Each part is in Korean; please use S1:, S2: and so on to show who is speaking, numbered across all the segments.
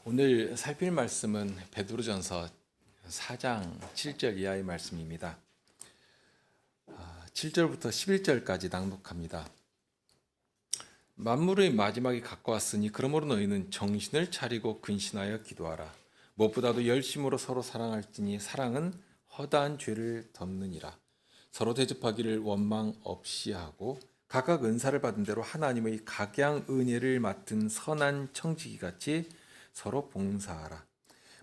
S1: 오늘 살필 말씀은 베드로전서 4장 7절 이하의 말씀입니다. 7절부터 11절까지 낭독합니다. 만물의 마지막이 가까웠으니 그러므로 너희는 정신을 차리고 근신하여 기도하라. 무엇보다도 열심으로 서로 사랑할지니 사랑은 허다한 죄를 덮느니라. 서로 대접하기를 원망 없이 하고 각각 은사를 받은 대로 하나님의 각양 은혜를 맡은 선한 청지기같이 서로 봉사하라.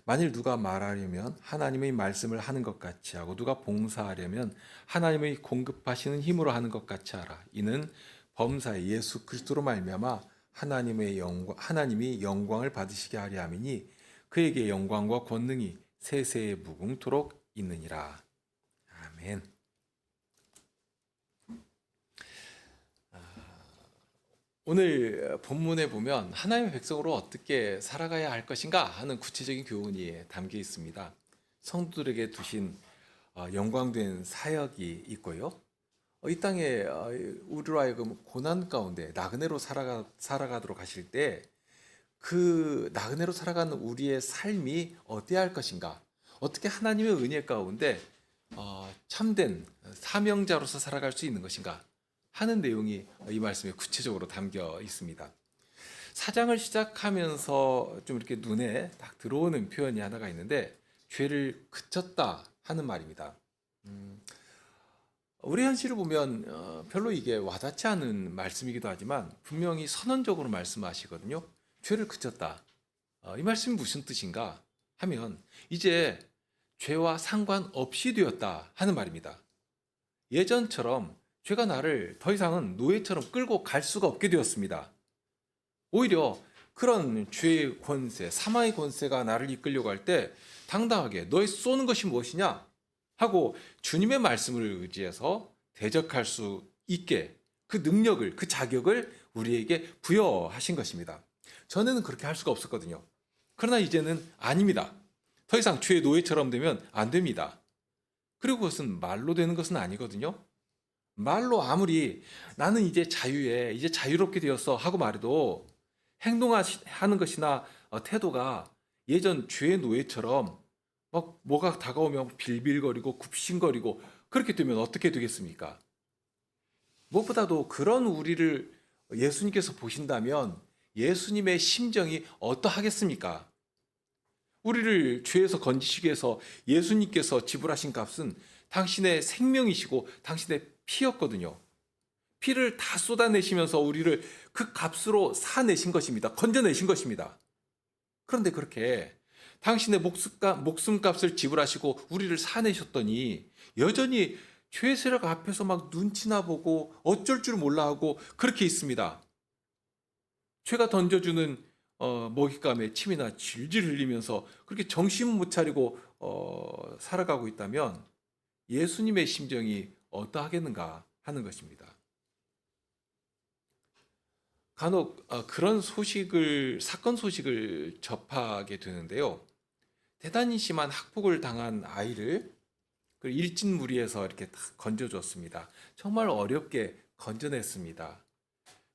S1: 만일 누가 말하려면 하나님의 말씀을 하는 것 같이 하고 누가 봉사하려면 하나님의 공급하시는 힘으로 하는 것 같이 하라. 이는 범사에 예수 그리스도로 말미암아 하나님이 영광을 받으시게 하려 함이니 그에게 영광과 권능이 세세에 무궁토록 있느니라. 아멘. 오늘 본문에 보면 하나님의 백성으로 어떻게 살아가야 할 것인가 하는 구체적인 교훈이 담겨 있습니다. 성도들에게 두신 영광된 사역이 있고요. 이 땅에 우리로 하여금 고난 가운데 나그네로 살아가도록 하실 때 그 나그네로 살아가는 우리의 삶이 어때야 할 것인가, 어떻게 하나님의 은혜 가운데 참된 사명자로서 살아갈 수 있는 것인가 하는 내용이 이 말씀에 구체적으로 담겨 있습니다. 사장을 시작하면서 좀 이렇게 눈에 딱 들어오는 표현이 하나가 있는데 죄를 그쳤다 하는 말입니다. 우리 현실을 보면 별로 이게 와닿지 않은 말씀이기도 하지만 분명히 선언적으로 말씀하시거든요. 죄를 그쳤다. 이 말씀이 무슨 뜻인가 하면 이제 죄와 상관없이 되었다 하는 말입니다. 예전처럼 죄가 나를 더 이상은 노예처럼 끌고 갈 수가 없게 되었습니다. 오히려 그런 죄의 권세, 사망의 권세가 나를 이끌려고 할 때 당당하게 너의 쏘는 것이 무엇이냐 하고 주님의 말씀을 의지해서 대적할 수 있게 그 능력을, 그 자격을 우리에게 부여하신 것입니다. 전에는 그렇게 할 수가 없었거든요. 그러나 이제는 아닙니다. 더 이상 죄의 노예처럼 되면 안 됩니다. 그리고 그것은 말로 되는 것은 아니거든요. 말로 아무리 나는 이제 이제 자유롭게 되었어 하고 말해도 행동하는 것이나 태도가 예전 죄의 노예처럼 막 뭐가 다가오면 빌빌거리고 굽신거리고 그렇게 되면 어떻게 되겠습니까? 무엇보다도 그런 우리를 예수님께서 보신다면 예수님의 심정이 어떠하겠습니까? 우리를 죄에서 건지시기 위해서 예수님께서 지불하신 값은 당신의 생명이시고 당신의 피였거든요. 피를 다 쏟아내시면서 우리를 그 값으로 사내신 것입니다. 건져내신 것입니다. 그런데 그렇게 당신의 목숨값을 지불하시고 우리를 사내셨더니 여전히 죄 세력 앞에서 막 눈치나 보고 어쩔 줄 몰라 하고 그렇게 있습니다. 죄가 던져주는 먹잇감에 침이나 질질 흘리면서 그렇게 정신 못 차리고 살아가고 있다면 예수님의 심정이 어떠하겠는가 하는 것입니다. 간혹 그런 사건 소식을 접하게 되는데요. 대단히 심한 학폭을 당한 아이를 일진무리에서 이렇게 딱 건져줬습니다. 정말 어렵게 건져냈습니다.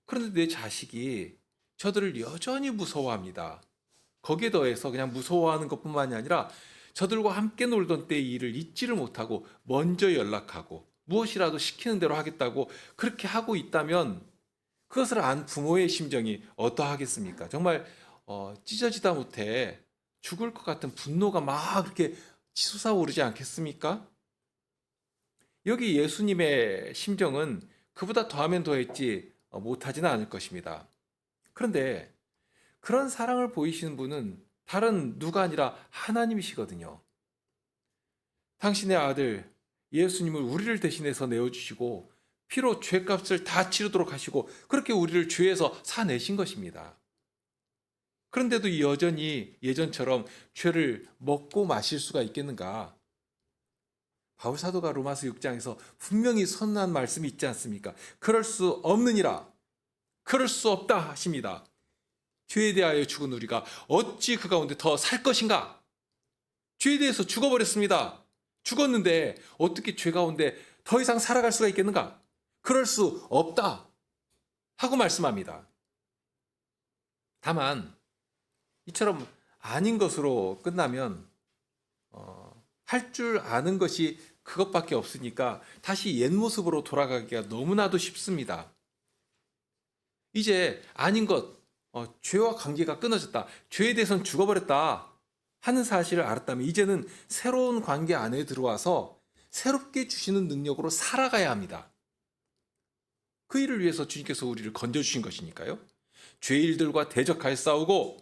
S1: 그런데 내 자식이 저들을 여전히 무서워합니다. 거기에 더해서 그냥 무서워하는 것뿐만이 아니라 저들과 함께 놀던 때의 일을 잊지를 못하고 먼저 연락하고 무엇이라도 시키는 대로 하겠다고 그렇게 하고 있다면 그것을 안 부모의 심정이 어떠하겠습니까? 정말 찢어지다 못해 죽을 것 같은 분노가 막 이렇게 치솟아오르지 않겠습니까? 여기 예수님의 심정은 그보다 더하면 더했지 못하지는 않을 것입니다. 그런데 그런 사랑을 보이시는 분은 다른 누가 아니라 하나님이시거든요. 당신의 아들 예수님을 우리를 대신해서 내어주시고 피로 죄값을 다 치르도록 하시고 그렇게 우리를 죄에서 사내신 것입니다. 그런데도 여전히 예전처럼 죄를 먹고 마실 수가 있겠는가? 바울 사도가 로마서 6장에서 분명히 선언한 말씀이 있지 않습니까? 그럴 수 없느니라. 그럴 수 없다 하십니다. 죄에 대하여 죽은 우리가 어찌 그 가운데 더 살 것인가? 죄에 대해서 죽어버렸습니다. 죽었는데 어떻게 죄 가운데 더 이상 살아갈 수가 있겠는가? 그럴 수 없다 하고 말씀합니다. 다만 이처럼 아닌 것으로 끝나면 할 줄 아는 것이 그것밖에 없으니까 다시 옛 모습으로 돌아가기가 너무나도 쉽습니다. 이제 아닌 것, 죄와 관계가 끊어졌다. 죄에 대해서는 죽어버렸다 하는 사실을 알았다면 이제는 새로운 관계 안에 들어와서 새롭게 주시는 능력으로 살아가야 합니다. 그 일을 위해서 주님께서 우리를 건져주신 것이니까요. 죄일들과 대적하여 싸우고,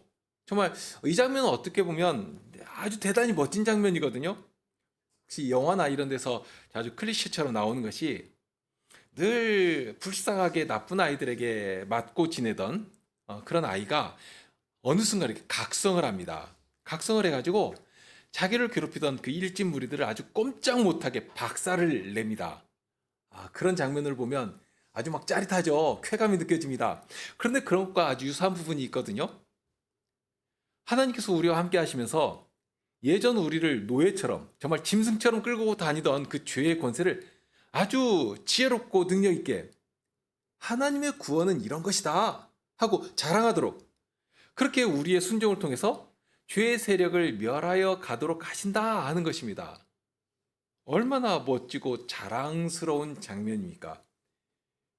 S1: 정말 이 장면은 어떻게 보면 아주 대단히 멋진 장면이거든요. 혹시 영화나 이런 데서 자주 클리셰처럼 나오는 것이 늘 불쌍하게 나쁜 아이들에게 맞고 지내던 그런 아이가 어느 순간 이렇게 각성을 합니다. 각성을 해가지고 자기를 괴롭히던 그 일진 무리들을 아주 꼼짝 못하게 박살을 냅니다. 그런 장면을 보면 아주 막 짜릿하죠. 쾌감이 느껴집니다. 그런데 그런 것과 아주 유사한 부분이 있거든요. 하나님께서 우리와 함께 하시면서 예전 우리를 노예처럼 정말 짐승처럼 끌고 다니던 그 죄의 권세를 아주 지혜롭고 능력 있게 하나님의 구원은 이런 것이다 하고 자랑하도록, 그렇게 우리의 순종을 통해서 죄의 세력을 멸하여 가도록 하신다 하는 것입니다. 얼마나 멋지고 자랑스러운 장면입니까?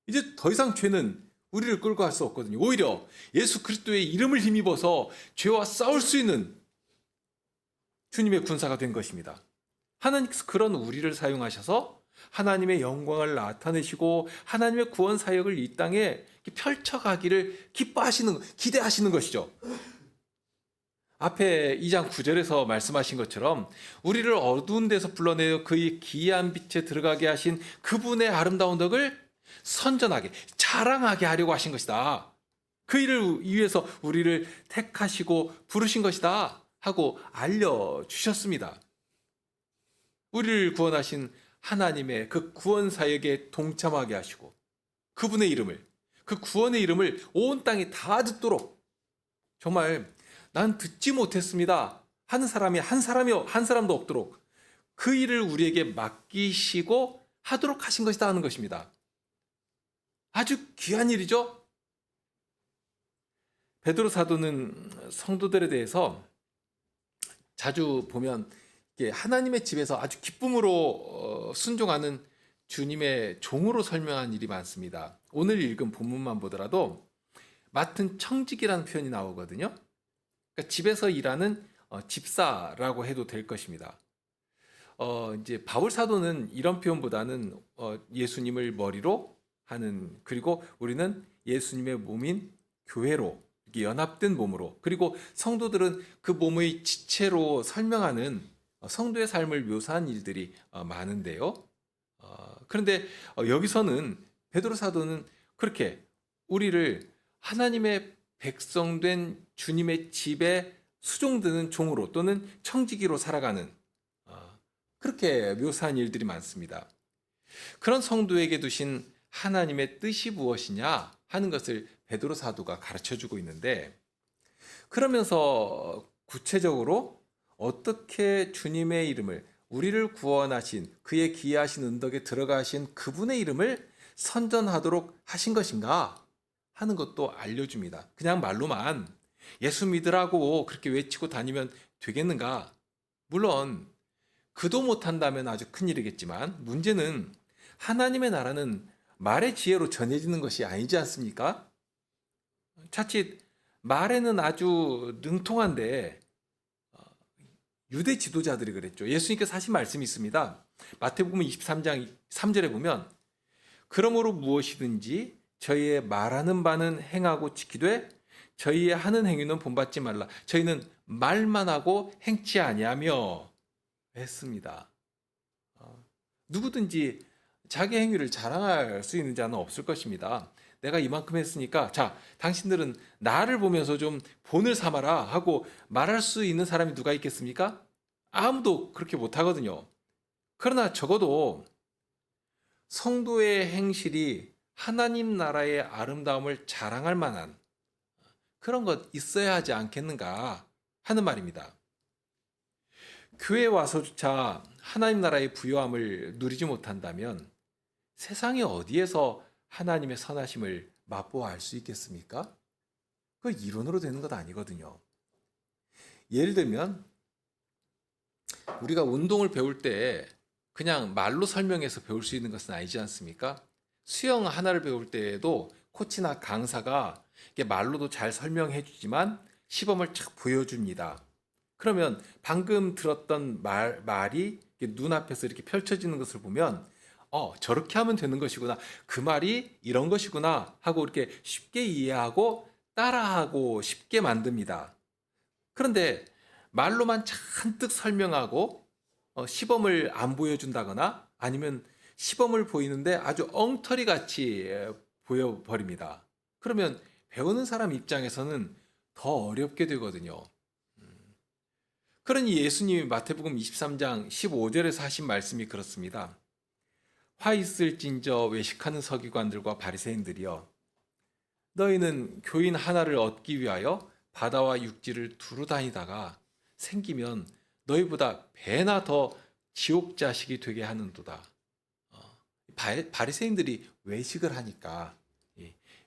S1: 이제 더 이상 죄는 우리를 끌고 갈 수 없거든요. 오히려 예수 그리스도의 이름을 힘입어서 죄와 싸울 수 있는 주님의 군사가 된 것입니다. 하나님께서 그런 우리를 사용하셔서 하나님의 영광을 나타내시고 하나님의 구원 사역을 이 땅에 펼쳐가기를 기대하시는 것이죠. 앞에 2장 9절에서 말씀하신 것처럼 우리를 어두운 데서 불러내어 그의 기이한 빛에 들어가게 하신 그분의 아름다운 덕을 선전하게, 자랑하게 하려고 하신 것이다. 그 일을 위해서 우리를 택하시고 부르신 것이다 하고 알려주셨습니다. 우리를 구원하신 하나님의 그 구원 사역에 동참하게 하시고 그분의 이름을, 그 구원의 이름을 온 땅에 다 듣도록, 정말 난 듣지 못했습니다 하는 사람이 한 사람도 없도록 그 일을 우리에게 맡기시고 하도록 하신 것이다 하는 것입니다. 아주 귀한 일이죠. 베드로 사도는 성도들에 대해서 자주 보면 하나님의 집에서 아주 기쁨으로 순종하는 주님의 종으로 설명한 일이 많습니다. 오늘 읽은 본문만 보더라도 맡은 청직이라는 표현이 나오거든요. 그러니까 집에서 일하는 집사라고 해도 될 것입니다. 이제 바울 사도는 이런 표현보다는 예수님을 머리로 하는, 그리고 우리는 예수님의 몸인 교회로 이렇게 연합된 몸으로, 그리고 성도들은 그 몸의 지체로 설명하는 성도의 삶을 묘사한 일들이 많은데요. 그런데 여기서는 베드로 사도는 그렇게 우리를 하나님의 백성된 주님의 집에 수종드는 종으로 또는 청지기로 살아가는, 그렇게 묘사한 일들이 많습니다. 그런 성도에게 두신 하나님의 뜻이 무엇이냐 하는 것을 베드로 사도가 가르쳐주고 있는데, 그러면서 구체적으로 어떻게 주님의 이름을, 우리를 구원하신 그의 기이하신 은덕에 들어가신 그분의 이름을 선전하도록 하신 것인가 하는 것도 알려줍니다. 그냥 말로만 예수 믿으라고 그렇게 외치고 다니면 되겠는가? 물론 그도 못한다면 아주 큰일이겠지만, 문제는 하나님의 나라는 말의 지혜로 전해지는 것이 아니지 않습니까? 자칫 말에는 아주 능통한데, 유대 지도자들이 그랬죠. 예수님께서 하신 말씀이 있습니다. 마태복음 23장 3절에 보면, 그러므로 무엇이든지 저희의 말하는 바는 행하고 지키되 저희의 하는 행위는 본받지 말라. 저희는 말만 하고 행치 아니하며 했습니다. 누구든지 자기 행위를 자랑할 수 있는 자는 없을 것입니다. 내가 이만큼 했으니까 자, 당신들은 나를 보면서 좀 본을 삼아라 하고 말할 수 있는 사람이 누가 있겠습니까? 아무도 그렇게 못하거든요. 그러나 적어도 성도의 행실이 하나님 나라의 아름다움을 자랑할 만한 그런 것 있어야 하지 않겠는가 하는 말입니다. 교회에 와서조차 하나님 나라의 부요함을 누리지 못한다면 세상에 어디에서 하나님의 선하심을 맛보아 알 수 있겠습니까? 그 이론으로 되는 것 아니거든요. 예를 들면 우리가 운동을 배울 때 그냥 말로 설명해서 배울 수 있는 것은 아니지 않습니까? 수영 하나를 배울 때에도 코치나 강사가 이게 말로도 잘 설명해 주지만 시범을 착 보여줍니다. 그러면 방금 들었던 말이 눈앞에서 이렇게 펼쳐지는 것을 보면 저렇게 하면 되는 것이구나. 그 말이 이런 것이구나 하고 이렇게 쉽게 이해하고 따라하고 쉽게 만듭니다. 그런데 말로만 잔뜩 설명하고 시범을 안 보여준다거나 아니면 시범을 보이는데 아주 엉터리 같이 보여버립니다. 그러면 배우는 사람 입장에서는 더 어렵게 되거든요. 그러니 예수님이 마태복음 23장 15절에서 하신 말씀이 그렇습니다. 화 있을진저 외식하는 서기관들과 바리새인들이여, 너희는 교인 하나를 얻기 위하여 바다와 육지를 두루 다니다가 생기면 너희보다 배나 더 지옥 자식이 되게 하는도다. 바리새인들이 외식을 하니까,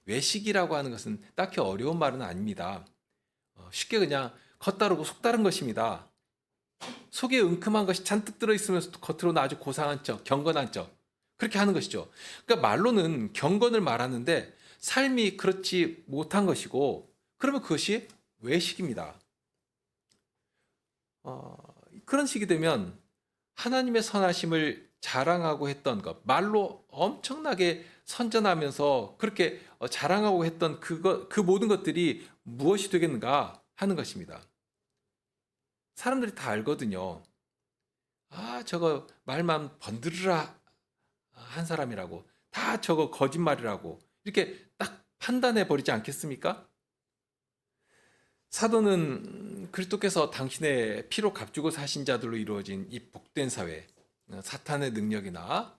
S1: 외식이라고 하는 것은 딱히 어려운 말은 아닙니다. 쉽게 그냥 겉다르고 속다른 것입니다. 속에 은큼한 것이 잔뜩 들어있으면서 겉으로는 아주 고상한 척, 경건한 척, 그렇게 하는 것이죠. 그러니까 말로는 경건을 말하는데 삶이 그렇지 못한 것이고, 그러면 그것이 외식입니다. 그런 식이 되면 하나님의 선하심을 자랑하고 했던 것, 말로 엄청나게 선전하면서 그렇게 자랑하고 했던 그 모든 것들이 무엇이 되겠는가 하는 것입니다. 사람들이 다 알거든요. 저거 말만 번들으라 한 사람이라고, 다 저거 거짓말이라고 이렇게 딱 판단해 버리지 않겠습니까? 사도는 그리스도께서 당신의 피로 값주고 사신 자들로 이루어진 이 복된 사회, 사탄의 능력이나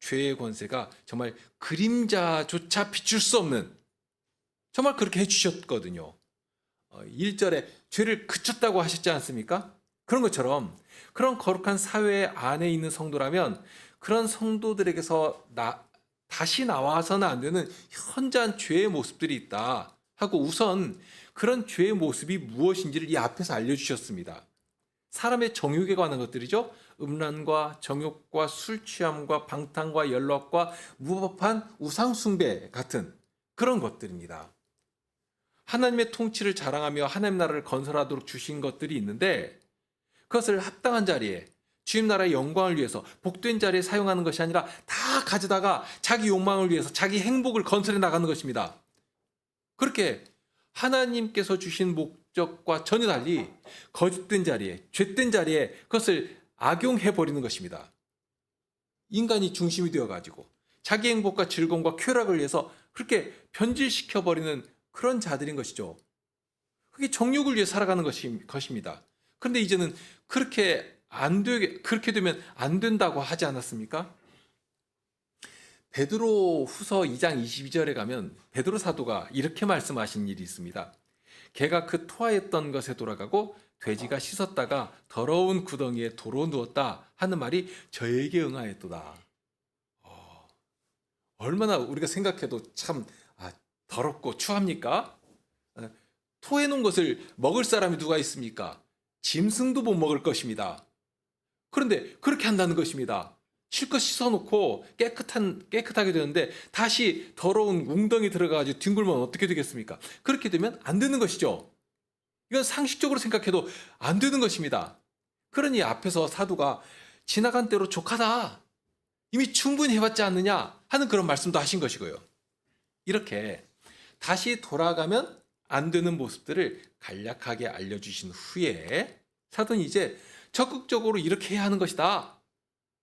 S1: 죄의 권세가 정말 그림자조차 비출 수 없는, 정말 그렇게 해주셨거든요. 1절에 죄를 그쳤다고 하셨지 않습니까? 그런 것처럼 그런 거룩한 사회 안에 있는 성도라면 그런 성도들에게서 다시 나와서는 안 되는 현저한 죄의 모습들이 있다 하고 우선 그런 죄의 모습이 무엇인지를 이 앞에서 알려주셨습니다. 사람의 정욕에 관한 것들이죠. 음란과 정욕과 술 취함과 방탕과 연락과 무법한 우상숭배 같은 그런 것들입니다. 하나님의 통치를 자랑하며 하나님 나라를 건설하도록 주신 것들이 있는데 그것을 합당한 자리에 주님 나라의 영광을 위해서 복된 자리에 사용하는 것이 아니라 다 가져다가 자기 욕망을 위해서 자기 행복을 건설해 나가는 것입니다. 그렇게 하나님께서 주신 목적과 전혀 달리 거짓된 자리에, 죄된 자리에 그것을 악용해 버리는 것입니다. 인간이 중심이 되어가지고 자기 행복과 즐거움과 쾌락을 위해서 그렇게 변질시켜 버리는 그런 자들인 것이죠. 그게 정욕을 위해 살아가는 것입니다. 그런데 이제는 그렇게 되면 안 된다고 하지 않았습니까? 베드로 후서 2장 22절에 가면 베드로 사도가 이렇게 말씀하신 일이 있습니다. 개가 그 토하였던 것에 돌아가고 돼지가 씻었다가 더러운 구덩이에 도로 누웠다 하는 말이 저에게 응하였도다. 얼마나 우리가 생각해도 참 더럽고 추합니까? 토해놓은 것을 먹을 사람이 누가 있습니까? 짐승도 못 먹을 것입니다. 그런데 그렇게 한다는 것입니다. 실컷 씻어놓고 깨끗하게 되는데 다시 더러운 웅덩이 들어가가지고 뒹굴면 어떻게 되겠습니까? 그렇게 되면 안 되는 것이죠. 이건 상식적으로 생각해도 안 되는 것입니다. 그러니 앞에서 사도가 지나간 대로 족하다, 이미 충분히 해봤지 않느냐 하는 그런 말씀도 하신 것이고요. 이렇게 다시 돌아가면 안 되는 모습들을 간략하게 알려주신 후에 사도는 이제 적극적으로 이렇게 해야 하는 것이다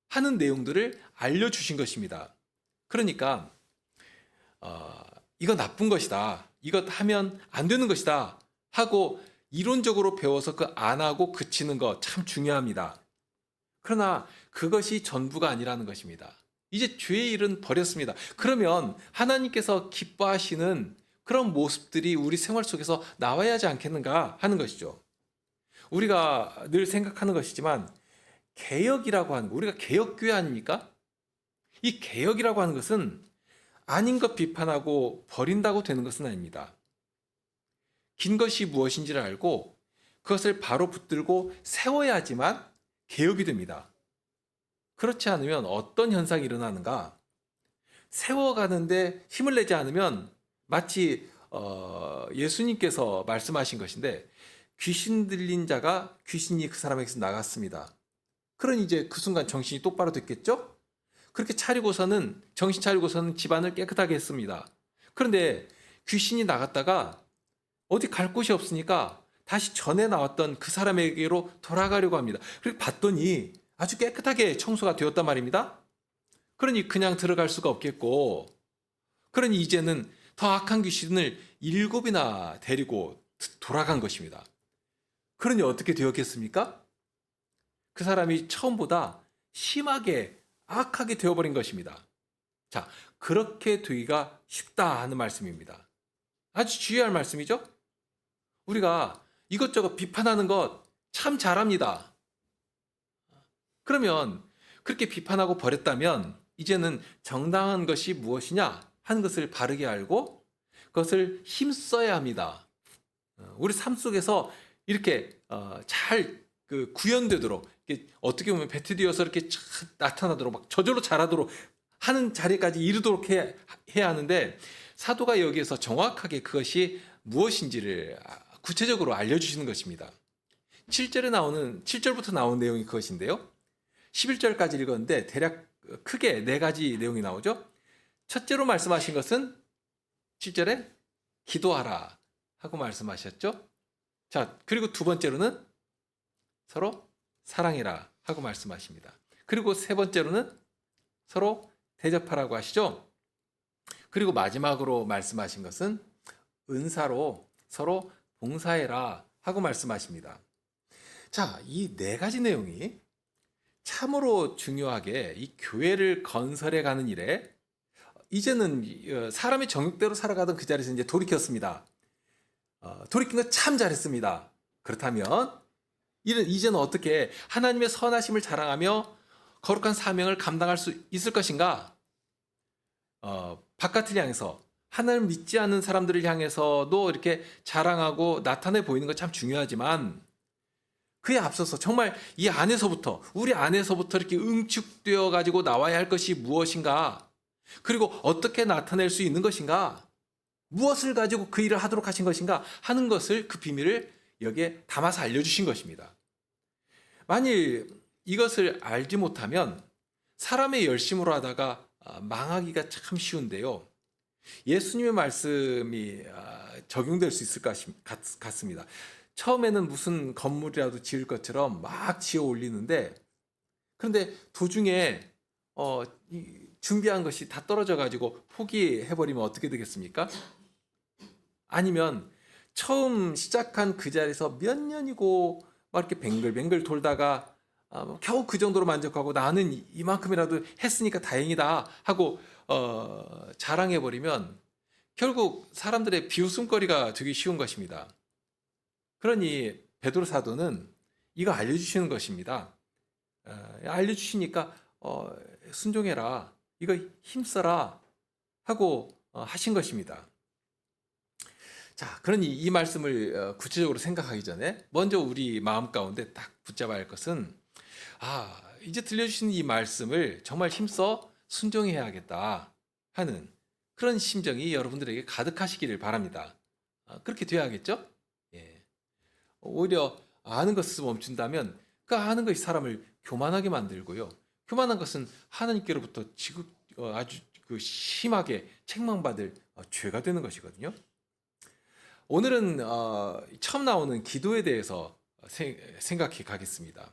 S1: 하는 내용들을 알려주신 것입니다. 그러니까 이거 나쁜 것이다, 이것 하면 안 되는 것이다 하고 이론적으로 배워서 그 안 하고 그치는 거 참 중요합니다. 그러나 그것이 전부가 아니라는 것입니다. 이제 죄의 일은 버렸습니다. 그러면 하나님께서 기뻐하시는 그런 모습들이 우리 생활 속에서 나와야 하지 않겠는가 하는 것이죠. 우리가 늘 생각하는 것이지만 개혁이라고 하는 거, 우리가 개혁교회 아닙니까? 이 개혁이라고 하는 것은 아닌 것 비판하고 버린다고 되는 것은 아닙니다. 긴 것이 무엇인지를 알고 그것을 바로 붙들고 세워야지만 개혁이 됩니다. 그렇지 않으면 어떤 현상이 일어나는가? 세워가는데 힘을 내지 않으면 마치 예수님께서 말씀하신 것인데, 귀신 들린 자가 귀신이 그 사람에게서 나갔습니다. 그러니 이제 그 순간 정신이 똑바로 됐겠죠? 그렇게 차리고서는, 정신 차리고서는 집안을 깨끗하게 했습니다. 그런데 귀신이 나갔다가 어디 갈 곳이 없으니까 다시 전에 나왔던 그 사람에게로 돌아가려고 합니다. 그리고 봤더니 아주 깨끗하게 청소가 되었단 말입니다. 그러니 그냥 들어갈 수가 없겠고, 그러니 이제는 더 악한 귀신을 7이나 데리고 돌아간 것입니다. 그러니 어떻게 되었겠습니까? 그 사람이 처음보다 심하게 악하게 되어버린 것입니다. 자, 그렇게 되기가 쉽다 하는 말씀입니다. 아주 주의할 말씀이죠? 우리가 이것저것 비판하는 것 참 잘합니다. 그러면 그렇게 비판하고 버렸다면 이제는 정당한 것이 무엇이냐 하는 것을 바르게 알고 그것을 힘써야 합니다. 우리 삶 속에서 이렇게 잘 구현되도록, 어떻게 보면 배트되어서 이렇게 나타나도록, 막 저절로 자라도록 하는 자리까지 이르도록 해야 하는데, 사도가 여기에서 정확하게 그것이 무엇인지를 구체적으로 알려주시는 것입니다. 7절부터 나오는 내용이 그것인데요. 11절까지 읽었는데 대략 크게 4가지 내용이 나오죠. 첫째로 말씀하신 것은 7절에 기도하라 하고 말씀하셨죠. 자, 그리고 두 번째로는 서로 사랑해라 하고 말씀하십니다. 그리고 세 번째로는 서로 대접하라고 하시죠. 그리고 마지막으로 말씀하신 것은 은사로 서로 봉사해라 하고 말씀하십니다. 자, 이 4가지 내용이 참으로 중요하게 이 교회를 건설해 가는 일에, 이제는 사람의 정욕대로 살아가던 그 자리에서 이제 돌이켰습니다. 돌이킨 거 참 잘했습니다. 그렇다면 이제는 어떻게 하나님의 선하심을 자랑하며 거룩한 사명을 감당할 수 있을 것인가? 바깥을 향해서, 하나님을 믿지 않는 사람들을 향해서도 이렇게 자랑하고 나타내 보이는 건 참 중요하지만, 그에 앞서서 정말 이 안에서부터, 우리 안에서부터 이렇게 응축되어 가지고 나와야 할 것이 무엇인가? 그리고 어떻게 나타낼 수 있는 것인가? 무엇을 가지고 그 일을 하도록 하신 것인가? 하는 것을, 그 비밀을 여기에 담아서 알려주신 것입니다. 만일 이것을 알지 못하면 사람의 열심으로 하다가 망하기가 참 쉬운데요. 예수님의 말씀이 적용될 수 있을 것 같습니다. 처음에는 무슨 건물이라도 지을 것처럼 막 지어 올리는데, 그런데 도중에 준비한 것이 다 떨어져 가지고 포기해버리면 어떻게 되겠습니까? 아니면 처음 시작한 그 자리에서 몇 년이고 막 이렇게 뱅글뱅글 돌다가 겨우 그 정도로 만족하고 나는 이만큼이라도 했으니까 다행이다 하고 자랑해버리면 결국 사람들의 비웃음거리가 되기 쉬운 것입니다. 그러니 베드로 사도는 이거 알려주시는 것입니다. 알려주시니까 순종해라, 이거 힘써라 하고 하신 것입니다. 자, 그러니 이 말씀을 구체적으로 생각하기 전에 먼저 우리 마음 가운데 딱 붙잡아야 할 것은, 이제 들려주신 이 말씀을 정말 힘써 순종해야겠다 하는 그런 심정이 여러분들에게 가득하시기를 바랍니다. 그렇게 되어야겠죠? 예. 오히려 아는 것을 멈춘다면 그 아는 것이 사람을 교만하게 만들고요. 교만한 것은 하나님께로부터 아주 심하게 책망받을 죄가 되는 것이거든요. 오늘은 처음 나오는 기도에 대해서 생각해 가겠습니다.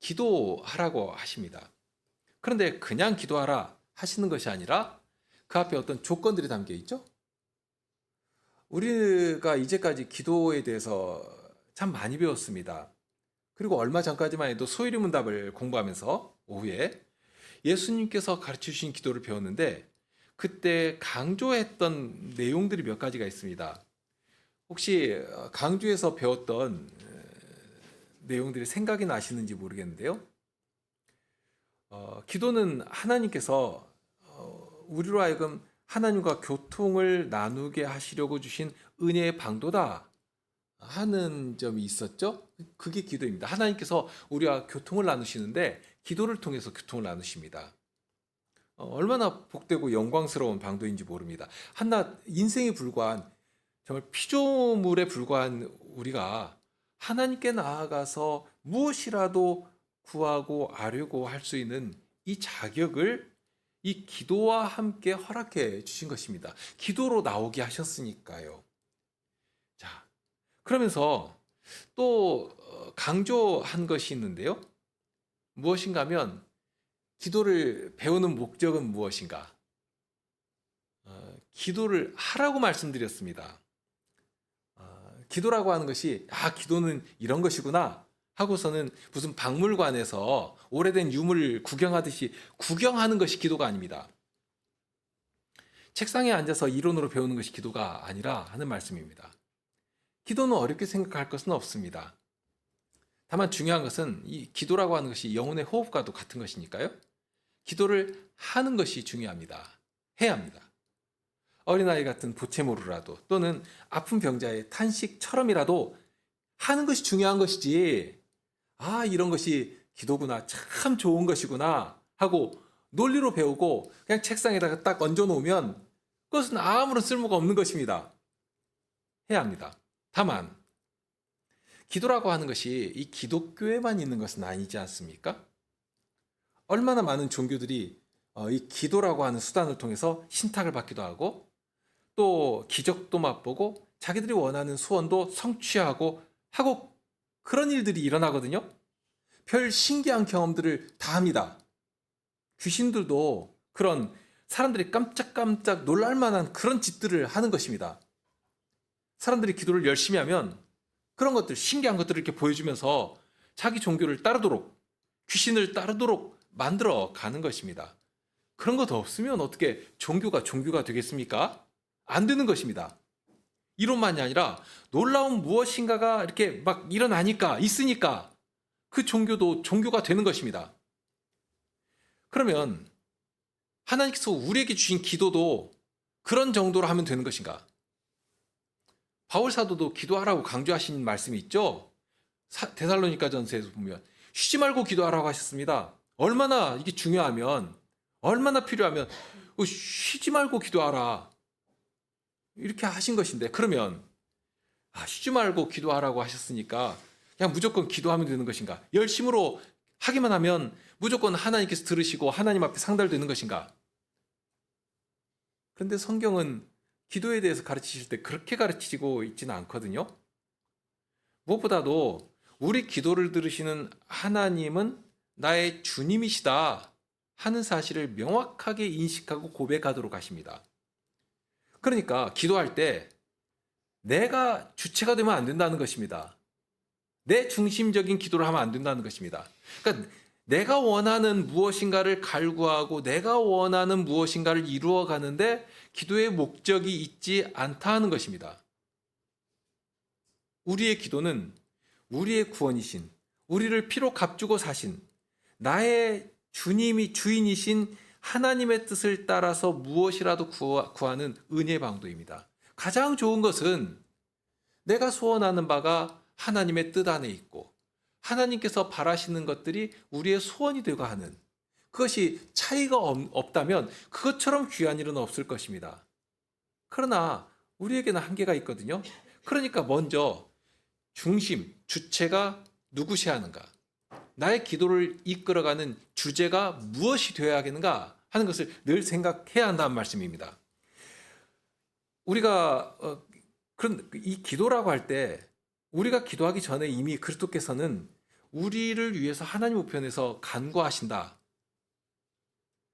S1: 기도하라고 하십니다. 그런데 그냥 기도하라 하시는 것이 아니라 그 앞에 어떤 조건들이 담겨 있죠? 우리가 이제까지 기도에 대해서 참 많이 배웠습니다. 그리고 얼마 전까지만 해도 소위문답을 공부하면서 오후에 예수님께서 가르쳐 주신 기도를 배웠는데, 그때 강조했던 내용들이 몇 가지가 있습니다. 혹시 강조해서 배웠던 내용들이 생각이 나시는지 모르겠는데요. 기도는 하나님께서 우리로 하여금 하나님과 교통을 나누게 하시려고 주신 은혜의 방도다 하는 점이 있었죠. 그게 기도입니다. 하나님께서 우리와 교통을 나누시는데 기도를 통해서 교통을 나누십니다. 얼마나 복되고 영광스러운 방도인지 모릅니다. 한낱 인생에 불과한 정말 피조물에 불과한 우리가 하나님께 나아가서 무엇이라도 구하고 아뢰고 할 수 있는 이 자격을 이 기도와 함께 허락해 주신 것입니다. 기도로 나오게 하셨으니까요. 자, 그러면서 또 강조한 것이 있는데요. 무엇인가 하면 기도를 배우는 목적은 무엇인가? 기도를 하라고 말씀드렸습니다. 기도라고 하는 것이 기도는 이런 것이구나 하고서는 무슨 박물관에서 오래된 유물을 구경하듯이 구경하는 것이 기도가 아닙니다. 책상에 앉아서 이론으로 배우는 것이 기도가 아니라 하는 말씀입니다. 기도는 어렵게 생각할 것은 없습니다. 다만 중요한 것은 이 기도라고 하는 것이 영혼의 호흡과도 같은 것이니까요. 기도를 하는 것이 중요합니다. 해야 합니다. 어린아이 같은 보채모루라도 또는 아픈 병자의 탄식처럼이라도 하는 것이 중요한 것이지, 이런 것이 기도구나, 참 좋은 것이구나 하고 논리로 배우고 그냥 책상에다가 딱 얹어놓으면 그것은 아무런 쓸모가 없는 것입니다. 해야 합니다. 다만 기도라고 하는 것이 이 기독교에만 있는 것은 아니지 않습니까? 얼마나 많은 종교들이 이 기도라고 하는 수단을 통해서 신탁을 받기도 하고 또 기적도 맛보고 자기들이 원하는 소원도 성취하고 하고 그런 일들이 일어나거든요. 별 신기한 경험들을 다 합니다. 귀신들도 그런 사람들이 깜짝깜짝 놀랄만한 그런 짓들을 하는 것입니다. 사람들이 기도를 열심히 하면 그런 것들, 신기한 것들을 이렇게 보여주면서 자기 종교를 따르도록, 귀신을 따르도록 만들어 가는 것입니다. 그런 거 더 없으면 어떻게 종교가 되겠습니까? 안 되는 것입니다. 이론만이 아니라 놀라운 무엇인가가 이렇게 막 일어나니까, 있으니까 그 종교도 종교가 되는 것입니다. 그러면 하나님께서 우리에게 주신 기도도 그런 정도로 하면 되는 것인가? 바울 사도도 기도하라고 강조하신 말씀이 있죠. 데살로니가 전서에서 보면 쉬지 말고 기도하라고 하셨습니다. 얼마나 이게 중요하면, 얼마나 필요하면 쉬지 말고 기도하라 이렇게 하신 것인데, 그러면 쉬지 말고 기도하라고 하셨으니까 그냥 무조건 기도하면 되는 것인가? 열심으로 하기만 하면 무조건 하나님께서 들으시고 하나님 앞에 상달되는 것인가? 그런데 성경은 기도에 대해서 가르치실 때 그렇게 가르치고 있지는 않거든요. 무엇보다도 우리 기도를 들으시는 하나님은 나의 주님이시다 하는 사실을 명확하게 인식하고 고백하도록 하십니다. 그러니까 기도할 때 내가 주체가 되면 안 된다는 것입니다. 내 중심적인 기도를 하면 안 된다는 것입니다. 그러니까 내가 원하는 무엇인가를 갈구하고 내가 원하는 무엇인가를 이루어 가는데 기도의 목적이 있지 않다 하는 것입니다. 우리의 기도는 우리의 구원이신, 우리를 피로 값주고 사신 나의 주님이 주인이신 하나님의 뜻을 따라서 무엇이라도 구하는 은혜의 방도입니다. 가장 좋은 것은 내가 소원하는 바가 하나님의 뜻 안에 있고 하나님께서 바라시는 것들이 우리의 소원이 되고 하는, 그것이 차이가 없다면 그것처럼 귀한 일은 없을 것입니다. 그러나 우리에게는 한계가 있거든요. 그러니까 먼저 중심, 주체가 누구시 하는가, 나의 기도를 이끌어가는 주제가 무엇이 되어야겠는가 하는 것을 늘 생각해야 한다는 말씀입니다. 우리가 그런 이 기도라고 할 때 우리가 기도하기 전에 이미 그리스도께서는 우리를 위해서 하나님 우편에서 간구하신다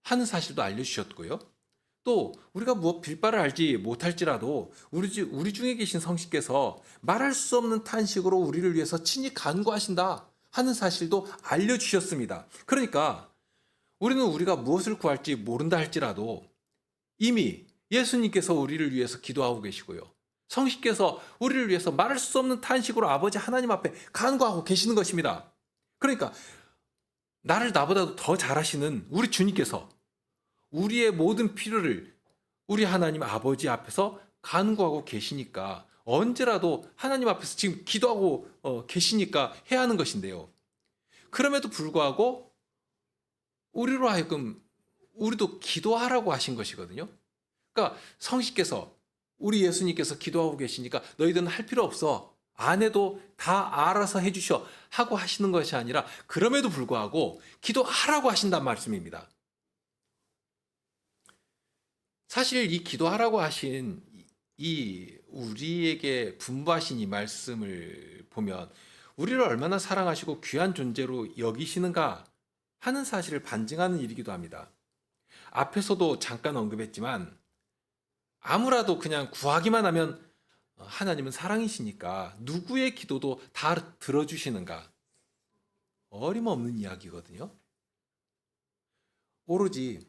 S1: 하는 사실도 알려주셨고요. 또 우리가 무엇 빌바를 알지 못할지라도 우리 중에 계신 성신께서 말할 수 없는 탄식으로 우리를 위해서 친히 간구하신다 하는 사실도 알려주셨습니다. 그러니까 우리는 우리가 무엇을 구할지 모른다 할지라도 이미 예수님께서 우리를 위해서 기도하고 계시고요. 성신께서 우리를 위해서 말할 수 없는 탄식으로 아버지 하나님 앞에 간구하고 계시는 것입니다. 그러니까 나보다도 더 잘하시는 우리 주님께서 우리의 모든 필요를 우리 하나님 아버지 앞에서 간구하고 계시니까 언제라도 하나님 앞에서 지금 기도하고 계시니까 해야 하는 것인데요. 그럼에도 불구하고 우리로 하여금 우리도 기도하라고 하신 것이거든요. 그러니까 성씨께서 우리 예수님께서 기도하고 계시니까 너희들은 할 필요 없어. 안 해도 다 알아서 해주셔 하고 하시는 것이 아니라 그럼에도 불구하고 기도하라고 하신단 말씀입니다. 사실 이 기도하라고 하신 이 우리에게 분부하신 이 말씀을 보면 우리를 얼마나 사랑하시고 귀한 존재로 여기시는가 하는 사실을 반증하는 일이기도 합니다. 앞에서도 잠깐 언급했지만 아무라도 그냥 구하기만 하면 하나님은 사랑이시니까 누구의 기도도 다 들어주시는가? 어림없는 이야기거든요. 오로지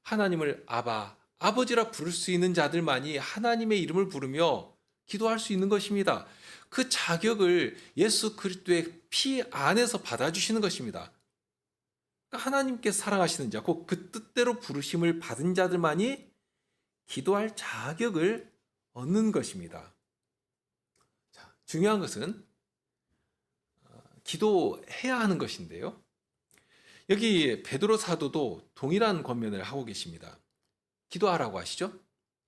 S1: 하나님을 아바, 아버지라 부를 수 있는 자들만이 하나님의 이름을 부르며 기도할 수 있는 것입니다. 그 자격을 예수 그리스도의 피 안에서 받아주시는 것입니다. 하나님께 사랑하시는 자, 곧 그 뜻대로 부르심을 받은 자들만이 기도할 자격을 얻는 것입니다. 자, 중요한 것은 기도해야 하는 것인데요. 여기 베드로 사도도 동일한 권면을 하고 계십니다. 기도하라고 하시죠?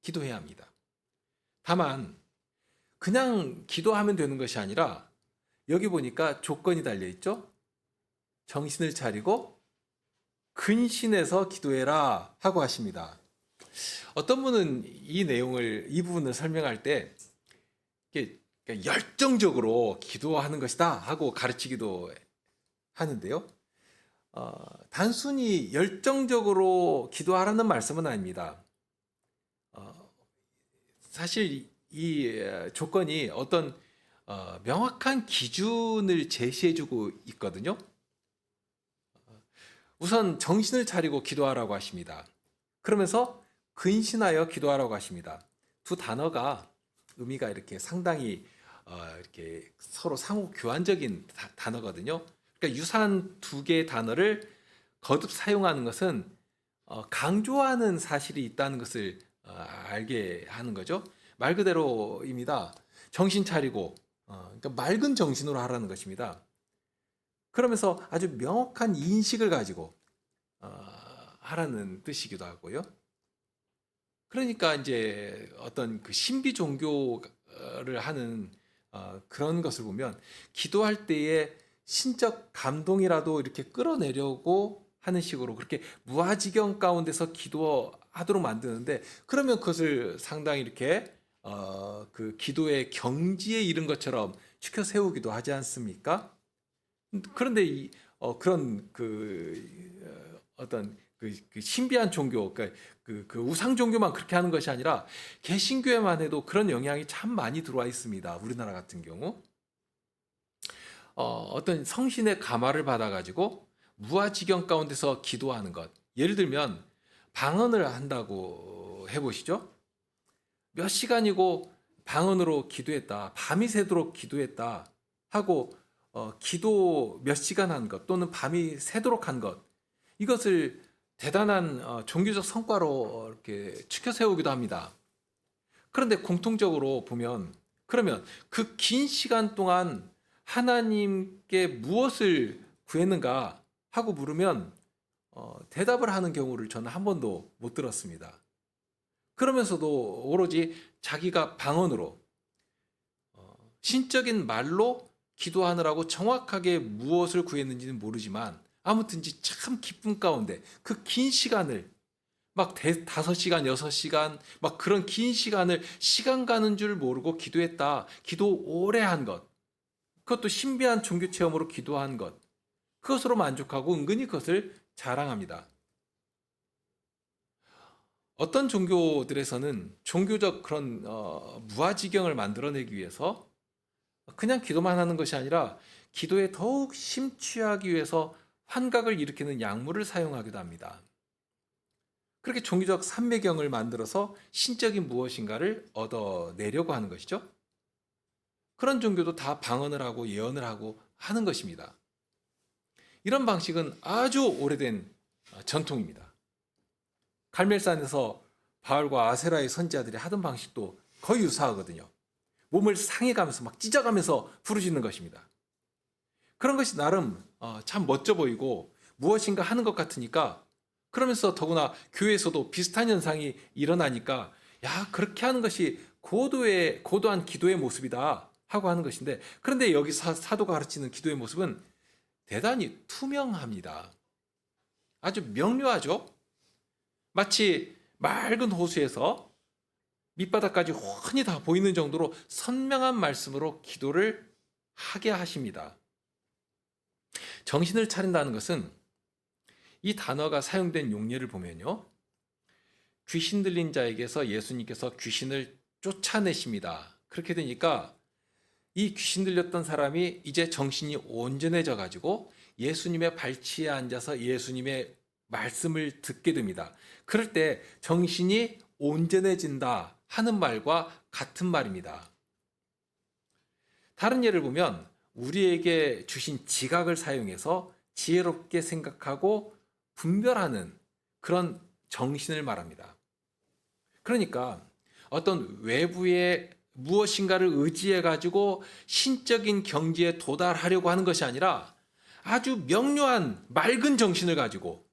S1: 기도해야 합니다. 다만 그냥 기도하면 되는 것이 아니라 여기 보니까 조건이 달려 있죠? 정신을 차리고 근신해서 기도해라 하고 하십니다. 어떤 분은 이 부분을 설명할 때 열정적으로 기도하는 것이다 하고 가르치기도 하는데요. 단순히 열정적으로 기도하라는 말씀은 아닙니다. 사실 이 조건이 어떤 명확한 기준을 제시해주고 있거든요. 우선 정신을 차리고 기도하라고 하십니다. 그러면서 근신하여 기도하라고 하십니다. 두 단어가 의미가 이렇게 상당히 이렇게 서로 상호 교환적인 단어거든요. 그러니까 유사한 두 개의 단어를 거듭 사용하는 것은 강조하는 사실이 있다는 것을 알게 하는 거죠. 말 그대로입니다. 정신 차리고 그러니까 맑은 정신으로 하라는 것입니다. 그러면서 아주 명확한 인식을 가지고 하라는 뜻이기도 하고요. 그러니까 이제 어떤 그 신비 종교를 하는 그런 것을 보면 기도할 때에 신적 감동이라도 이렇게 끌어내려고 하는 식으로 그렇게 무아지경 가운데서 기도하도록 만드는데 그러면 그것을 상당히 이렇게 그 기도의 경지에 이른 것처럼 추켜 세우기도 하지 않습니까? 그런데 그런 어떤 그 신비한 종교, 그러니까 그 우상 종교만 그렇게 하는 것이 아니라 개신교에만 해도 그런 영향이 참 많이 들어와 있습니다. 우리나라 같은 경우 어떤 성신의 감화를 받아가지고 무아지경 가운데서 기도하는 것. 예를 들면 방언을 한다고 해보시죠. 몇 시간이고 방언으로 기도했다, 밤이 새도록 기도했다 하고 기도 몇 시간 한 것 또는 밤이 새도록 한 것, 이것을 대단한 종교적 성과로 이렇게 추켜 세우기도 합니다. 그런데 공통적으로 보면 그러면 그 긴 시간 동안 하나님께 무엇을 구했는가 하고 물으면 대답을 하는 경우를 저는 한 번도 못 들었습니다. 그러면서도 오로지 자기가 방언으로 신적인 말로 기도하느라고 정확하게 무엇을 구했는지는 모르지만 아무튼지 참 기쁨 가운데 그 긴 시간을 막 5시간, 6시간 막 그런 긴 시간을 시간 가는 줄 모르고 기도했다. 기도 오래 한 것. 그것도 신비한 종교 체험으로 기도한 것. 그것으로 만족하고 은근히 그것을 자랑합니다. 어떤 종교들에서는 종교적 그런 무아지경을 만들어내기 위해서 그냥 기도만 하는 것이 아니라 기도에 더욱 심취하기 위해서 환각을 일으키는 약물을 사용하기도 합니다. 그렇게 종교적 삼매경을 만들어서 신적인 무엇인가를 얻어내려고 하는 것이죠. 그런 종교도 다 방언을 하고 예언을 하고 하는 것입니다. 이런 방식은 아주 오래된 전통입니다. 갈멜산에서 바알과 아세라의 선지자들이 하던 방식도 거의 유사하거든요. 몸을 상해가면서 막 찢어가면서 부르짖는 것입니다. 그런 것이 나름 참 멋져 보이고 무엇인가 하는 것 같으니까, 그러면서 더구나 교회에서도 비슷한 현상이 일어나니까 야, 그렇게 하는 것이 고도한 기도의 모습이다 하고 하는 것인데, 그런데 여기 사도가 가르치는 기도의 모습은 대단히 투명합니다. 아주 명료하죠. 마치 맑은 호수에서 밑바닥까지 훤히 다 보이는 정도로 선명한 말씀으로 기도를 하게 하십니다. 정신을 차린다는 것은, 이 단어가 사용된 용례를 보면요, 귀신 들린 자에게서 예수님께서 귀신을 쫓아내십니다. 그렇게 되니까 이 귀신 들렸던 사람이 이제 정신이 온전해져 가지고 예수님의 발치에 앉아서 예수님의 말씀을 듣게 됩니다. 그럴 때 정신이 온전해진다 하는 말과 같은 말입니다. 다른 예를 보면 우리에게 주신 지각을 사용해서 지혜롭게 생각하고 분별하는 그런 정신을 말합니다. 그러니까 어떤 외부의 무엇인가를 의지해 가지고 신적인 경지에 도달하려고 하는 것이 아니라 아주 명료한 맑은 정신을 가지고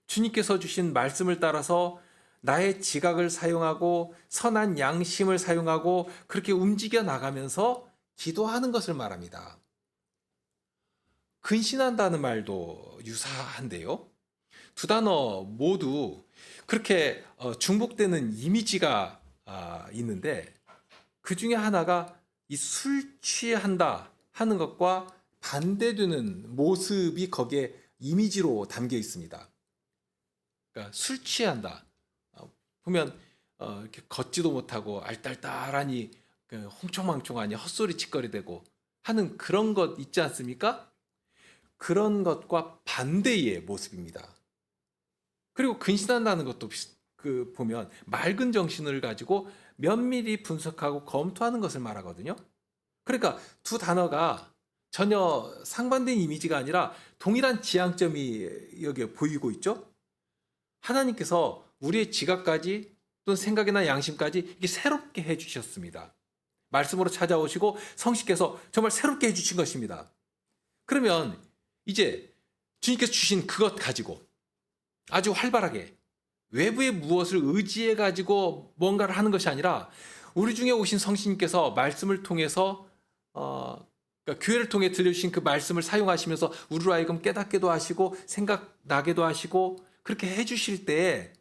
S1: 주님께서 주신 말씀을 따라서 나의 지각을 사용하고 선한 양심을 사용하고 그렇게 움직여 나가면서 기도하는 것을 말합니다. 근신한다는 말도 유사한데요. 두 단어 모두 그렇게 중복되는 이미지가 있는데, 그 중에 하나가 이 술 취한다 하는 것과 반대되는 모습이 거기에 이미지로 담겨 있습니다. 그러니까 술 취한다. 보면 이렇게 걷지도 못하고 알딸딸하니 홍총망총하니 헛소리 짓거리대고 하는 그런 것 있지 않습니까? 그런 것과 반대의 모습입니다. 그리고 근신한다는 것도 보면 맑은 정신을 가지고 면밀히 분석하고 검토하는 것을 말하거든요. 그러니까 두 단어가 전혀 상반된 이미지가 아니라 동일한 지향점이 여기에 보이고 있죠. 하나님께서 우리의 지각까지 또는 생각이나 양심까지 이렇게 새롭게 해주셨습니다. 말씀으로 찾아오시고 성신께서 정말 새롭게 해주신 것입니다. 그러면 이제 주님께서 주신 그것 가지고 아주 활발하게 외부의 무엇을 의지해 가지고 뭔가를 하는 것이 아니라, 우리 중에 오신 성신님께서 말씀을 통해서 그러니까 교회를 통해 들려주신 그 말씀을 사용하시면서 우리로 하여금 깨닫게도 하시고 생각나게도 하시고 그렇게 해주실 때,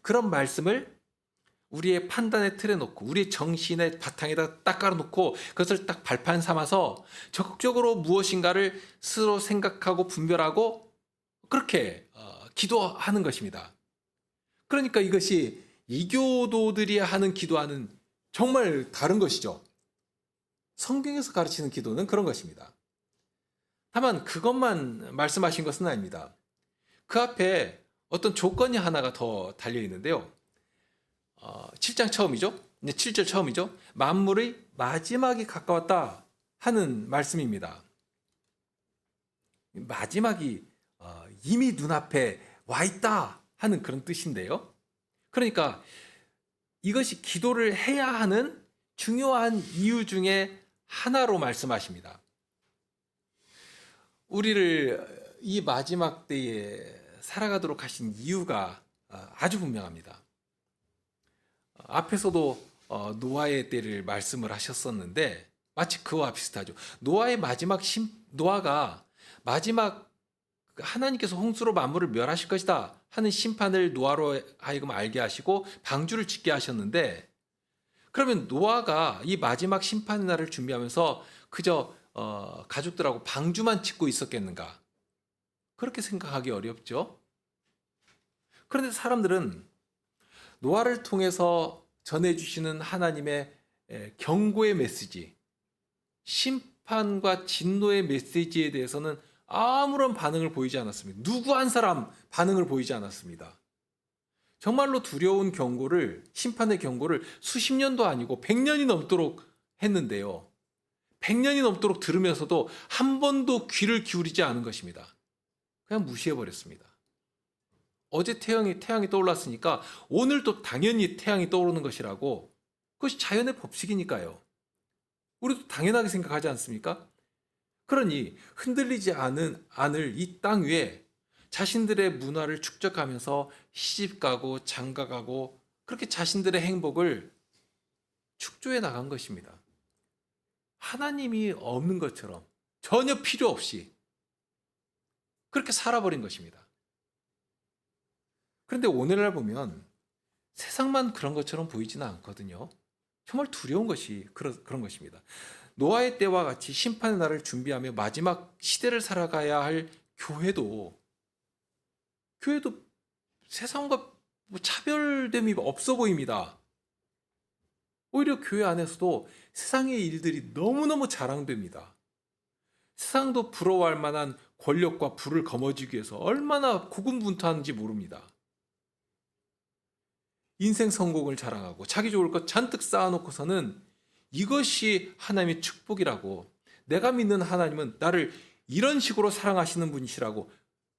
S1: 그런 말씀을 우리의 판단의 틀에 놓고 우리의 정신의 바탕에다 딱 깔아놓고 그것을 딱 발판 삼아서 적극적으로 무엇인가를 스스로 생각하고 분별하고 그렇게 기도하는 것입니다. 그러니까 이것이 이교도들이 하는 기도와는 정말 다른 것이죠. 성경에서 가르치는 기도는 그런 것입니다. 다만 그것만 말씀하신 것은 아닙니다. 그 앞에 어떤 조건이 하나가 더 달려 있는데요. 7장 처음이죠. 7절 처음이죠. 만물의 마지막이 가까웠다 하는 말씀입니다. 마지막이 이미 눈앞에 와 있다 하는 그런 뜻인데요. 그러니까 이것이 기도를 해야 하는 중요한 이유 중에 하나로 말씀하십니다. 우리를 이 마지막 때에 살아가도록 하신 이유가 아주 분명합니다. 앞에서도 노아의 때를 말씀을 하셨었는데 마치 그와 비슷하죠. 노아가 마지막 하나님께서 홍수로 만물을 멸하실 것이다 하는 심판을 노아로 하여금 알게 하시고 방주를 짓게 하셨는데, 그러면 노아가 이 마지막 심판의 날을 준비하면서 그저 가족들하고 방주만 짓고 있었겠는가? 그렇게 생각하기 어렵죠. 그런데 사람들은 노아를 통해서 전해주시는 하나님의 경고의 메시지, 심판과 진노의 메시지에 대해서는 아무런 반응을 보이지 않았습니다. 누구 한 사람 반응을 보이지 않았습니다. 정말로 두려운 경고를, 심판의 경고를 수십 년도 아니고 100년이 넘도록 했는데요. 100년이 넘도록 들으면서도 한 번도 귀를 기울이지 않은 것입니다. 그냥 무시해버렸습니다. 어제 태양이 떠올랐으니까 오늘도 당연히 태양이 떠오르는 것이라고, 그것이 자연의 법칙이니까요. 우리도 당연하게 생각하지 않습니까? 그러니 흔들리지 않을 이 땅 위에 자신들의 문화를 축적하면서 시집가고 장가가고 그렇게 자신들의 행복을 축조해 나간 것입니다. 하나님이 없는 것처럼 전혀 필요 없이 그렇게 살아버린 것입니다. 그런데 오늘날 보면 세상만 그런 것처럼 보이지는 않거든요. 정말 두려운 것이 그런 것입니다. 노아의 때와 같이 심판의 날을 준비하며 마지막 시대를 살아가야 할 교회도 세상과 차별됨이 없어 보입니다. 오히려 교회 안에서도 세상의 일들이 너무너무 자랑됩니다. 세상도 부러워할 만한 권력과 부를 거머쥐기 위해서 얼마나 고군분투하는지 모릅니다. 인생 성공을 자랑하고 자기 좋을 것 잔뜩 쌓아놓고서는 이것이 하나님의 축복이라고, 내가 믿는 하나님은 나를 이런 식으로 사랑하시는 분이시라고,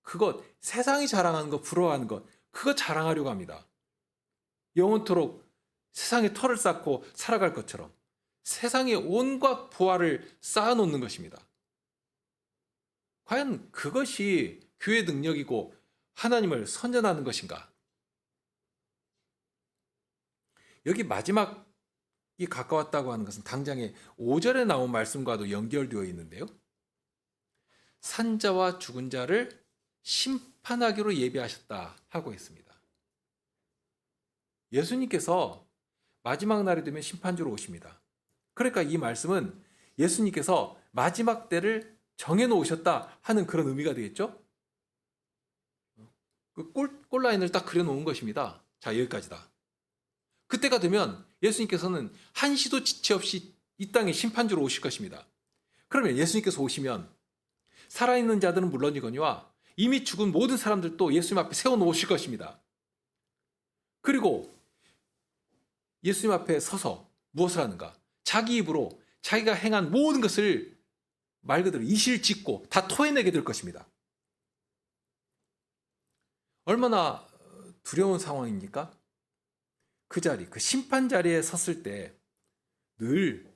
S1: 그것 세상이 자랑하는 것, 부러워하는 것, 그거 자랑하려고 합니다. 영원토록 세상에 털을 쌓고 살아갈 것처럼 세상에 온갖 보화를 쌓아놓는 것입니다. 과연 그것이 교회 능력이고 하나님을 선전하는 것인가? 여기 마지막이 가까웠다고 하는 것은 당장에 5절에 나온 말씀과도 연결되어 있는데요. 산자와 죽은 자를 심판하기로 예비하셨다 하고 있습니다. 예수님께서 마지막 날이 되면 심판주로 오십니다. 그러니까 이 말씀은 예수님께서 마지막 때를 정해놓으셨다 하는 그런 의미가 되겠죠? 그 꼴라인을 딱 그려놓은 것입니다. 자, 여기까지다. 그때가 되면 예수님께서는 한시도 지체 없이 이 땅에 심판주로 오실 것입니다. 그러면 예수님께서 오시면 살아있는 자들은 물론이거니와 이미 죽은 모든 사람들도 예수님 앞에 세워놓으실 것입니다. 그리고 예수님 앞에 서서 무엇을 하는가? 자기 입으로 자기가 행한 모든 것을 말 그대로 이실짓고 다 토해내게 될 것입니다. 얼마나 두려운 상황입니까? 그 자리, 그 심판 자리에 섰을 때 늘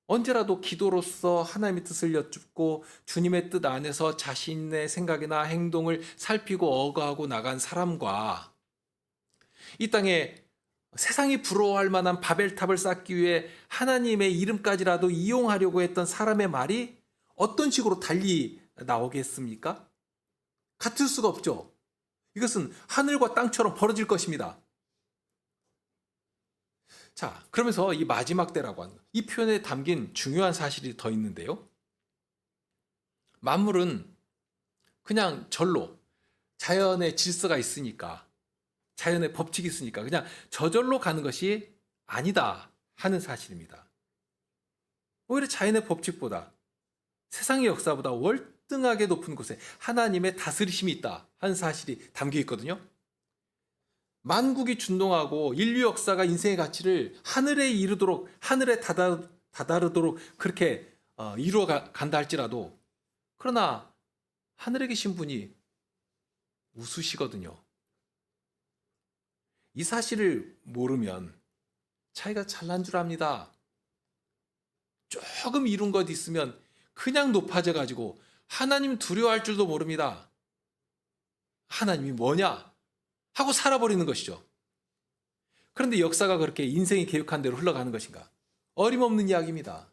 S1: 언제라도 기도로서 하나님의 뜻을 여쭙고 주님의 뜻 안에서 자신의 생각이나 행동을 살피고 어거하고 나간 사람과 이 땅에 세상이 부러워할 만한 바벨탑을 쌓기 위해 하나님의 이름까지라도 이용하려고 했던 사람의 말이 어떤 식으로 달리 나오겠습니까? 같을 수가 없죠. 이것은 하늘과 땅처럼 벌어질 것입니다. 자, 그러면서 이 마지막 때라고 하는 이 표현에 담긴 중요한 사실이 더 있는데요. 만물은 그냥 절로 자연의 질서가 있으니까, 자연의 법칙이 있으니까 그냥 저절로 가는 것이 아니다 하는 사실입니다. 오히려 자연의 법칙보다 세상의 역사보다 월등하게 높은 곳에 하나님의 다스리심이 있다 하는 사실이 담겨 있거든요. 만국이 준동하고 인류 역사가 인생의 가치를 하늘에 이르도록, 하늘에 다다르도록 그렇게 이루어 간다 할지라도, 그러나 하늘에 계신 분이 우수시거든요. 이 사실을 모르면 자기가 잘난 줄 압니다. 조금 이룬 것 있으면 그냥 높아져 가지고 하나님 두려워할 줄도 모릅니다. 하나님이 뭐냐 하고 살아버리는 것이죠. 그런데 역사가 그렇게 인생이 계획한 대로 흘러가는 것인가? 어림없는 이야기입니다.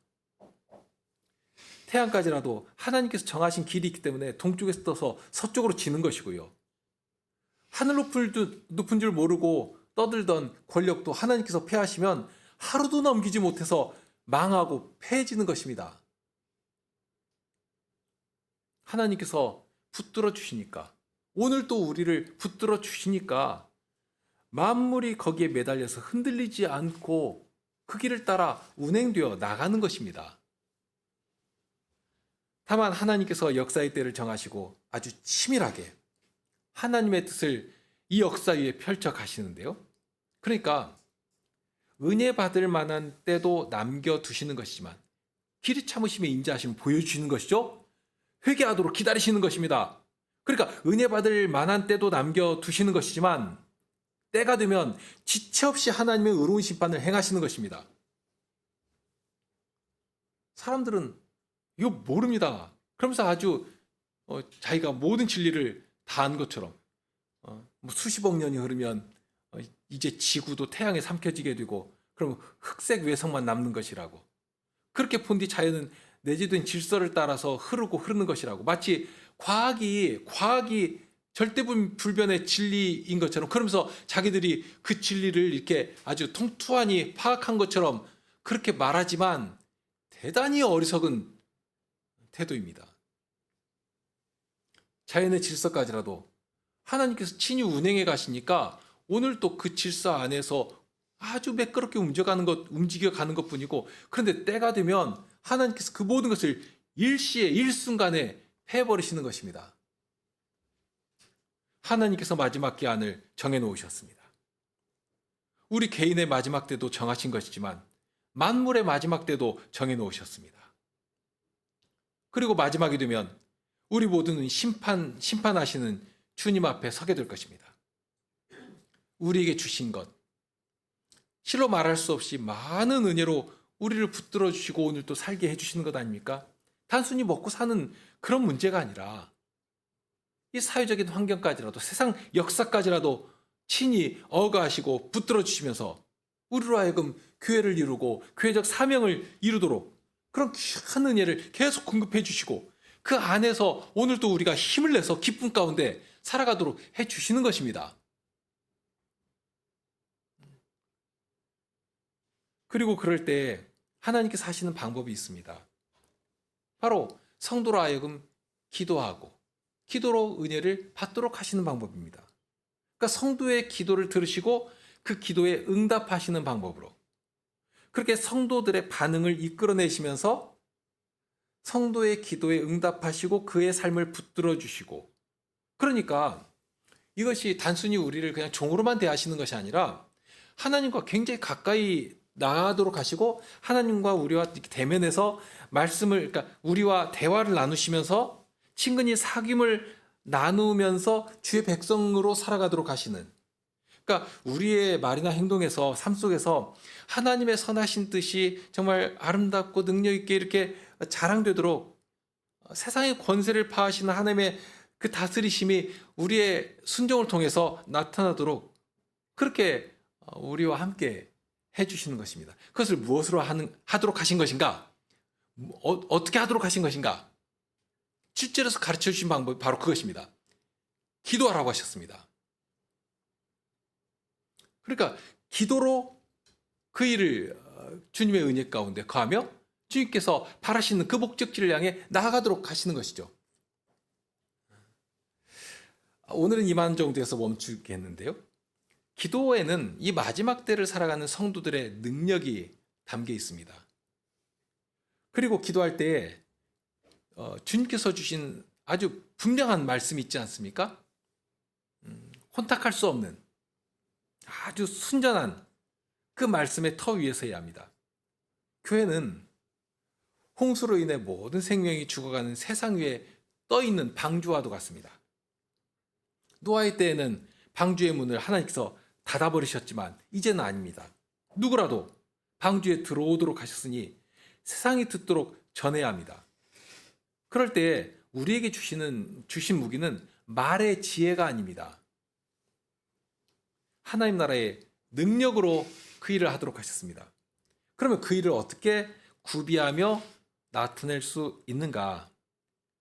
S1: 태양까지라도 하나님께서 정하신 길이 있기 때문에 동쪽에서 떠서 서쪽으로 지는 것이고요. 하늘 높은 줄 모르고 떠들던 권력도 하나님께서 패하시면 하루도 넘기지 못해서 망하고 패해지는 것입니다. 하나님께서 붙들어 주시니까, 오늘 또 우리를 붙들어 주시니까 만물이 거기에 매달려서 흔들리지 않고 그 길을 따라 운행되어 나가는 것입니다. 다만 하나님께서 역사의 때를 정하시고 아주 치밀하게 하나님의 뜻을 이 역사 위에 펼쳐 가시는데요. 그러니까 은혜 받을 만한 때도 남겨두시는 것이지만 길이 참으심에 인자하심을 보여주시는 것이죠. 회개하도록 기다리시는 것입니다. 그러니까 은혜 받을 만한 때도 남겨두시는 것이지만 때가 되면 지체 없이 하나님의 의로운 심판을 행하시는 것입니다. 사람들은 이거 모릅니다. 그러면서 아주 자기가 모든 진리를 다 안 것처럼 뭐 수십억 년이 흐르면 이제 지구도 태양에 삼켜지게 되고 그럼 흑색 외성만 남는 것이라고 그렇게 본 뒤 자연은 내재된 질서를 따라서 흐르는 것이라고 마치 과학이 절대불변의 진리인 것처럼 그러면서 자기들이 그 진리를 이렇게 아주 통투하니 파악한 것처럼 그렇게 말하지만 대단히 어리석은 태도입니다. 자연의 질서까지라도 하나님께서 친히 운행해 가시니까 오늘 또 그 질서 안에서 아주 매끄럽게 움직여가는 것뿐이고 그런데 때가 되면 하나님께서 그 모든 것을 일시에 일순간에 패버리시는 것입니다. 하나님께서 마지막 기한을 정해놓으셨습니다. 우리 개인의 마지막 때도 정하신 것이지만 만물의 마지막 때도 정해놓으셨습니다. 그리고 마지막이 되면 우리 모두는 심판하시는 주님 앞에 서게 될 것입니다. 우리에게 주신 것, 실로 말할 수 없이 많은 은혜로 우리를 붙들어 주시고 오늘 또 살게 해주시는 것 아닙니까? 단순히 먹고 사는 그런 문제가 아니라 이 사회적인 환경까지라도 세상 역사까지라도 친히 어가하시고 붙들어 주시면서 우리로 하여금 교회를 이루고 교회적 사명을 이루도록 그런 귀한 은혜를 계속 공급해 주시고 그 안에서 오늘 또 우리가 힘을 내서 기쁨 가운데 살아가도록 해 주시는 것입니다. 그리고 그럴 때 하나님께서 하시는 방법이 있습니다. 바로 성도로 하여금 기도하고 기도로 은혜를 받도록 하시는 방법입니다. 그러니까 성도의 기도를 들으시고 그 기도에 응답하시는 방법으로 그렇게 성도들의 반응을 이끌어내시면서 성도의 기도에 응답하시고 그의 삶을 붙들어 주시고 그러니까 이것이 단순히 우리를 그냥 종으로만 대하시는 것이 아니라 하나님과 굉장히 가까이 나아가도록 하시고 하나님과 우리와 대면해서 말씀을 그러니까 우리와 대화를 나누시면서 친근히 사귐을 나누면서 주의 백성으로 살아가도록 하시는 그러니까 우리의 말이나 행동에서 삶 속에서 하나님의 선하신 뜻이 정말 아름답고 능력 있게 이렇게 자랑되도록 세상의 권세를 파하시는 하나님의 그 다스리심이 우리의 순종을 통해서 나타나도록 그렇게 우리와 함께 해주시는 것입니다. 그것을 무엇으로 하도록 하신 것인가? 어떻게 하도록 하신 것인가? 7절에서 가르쳐 주신 방법이 바로 그것입니다. 기도하라고 하셨습니다. 그러니까 기도로 그 일을 주님의 은혜 가운데 거하며 주님께서 바라시는 그 목적지를 향해 나아가도록 하시는 것이죠. 오늘은 이만 정도에서 멈추겠는데요. 기도에는 이 마지막 때를 살아가는 성도들의 능력이 담겨 있습니다. 그리고 기도할 때에 주님께서 주신 아주 분명한 말씀이 있지 않습니까? 혼탁할 수 없는 아주 순전한 그 말씀의 터 위에 서야 합니다. 교회는 홍수로 인해 모든 생명이 죽어가는 세상 위에 떠있는 방주와도 같습니다. 노아의 때에는 방주의 문을 하나님께서 닫아버리셨지만 이제는 아닙니다. 누구라도 방주에 들어오도록 하셨으니 세상이 듣도록 전해야 합니다. 그럴 때 우리에게 주신 무기는 말의 지혜가 아닙니다. 하나님 나라의 능력으로 그 일을 하도록 하셨습니다. 그러면 그 일을 어떻게 구비하며 나타낼 수 있는가?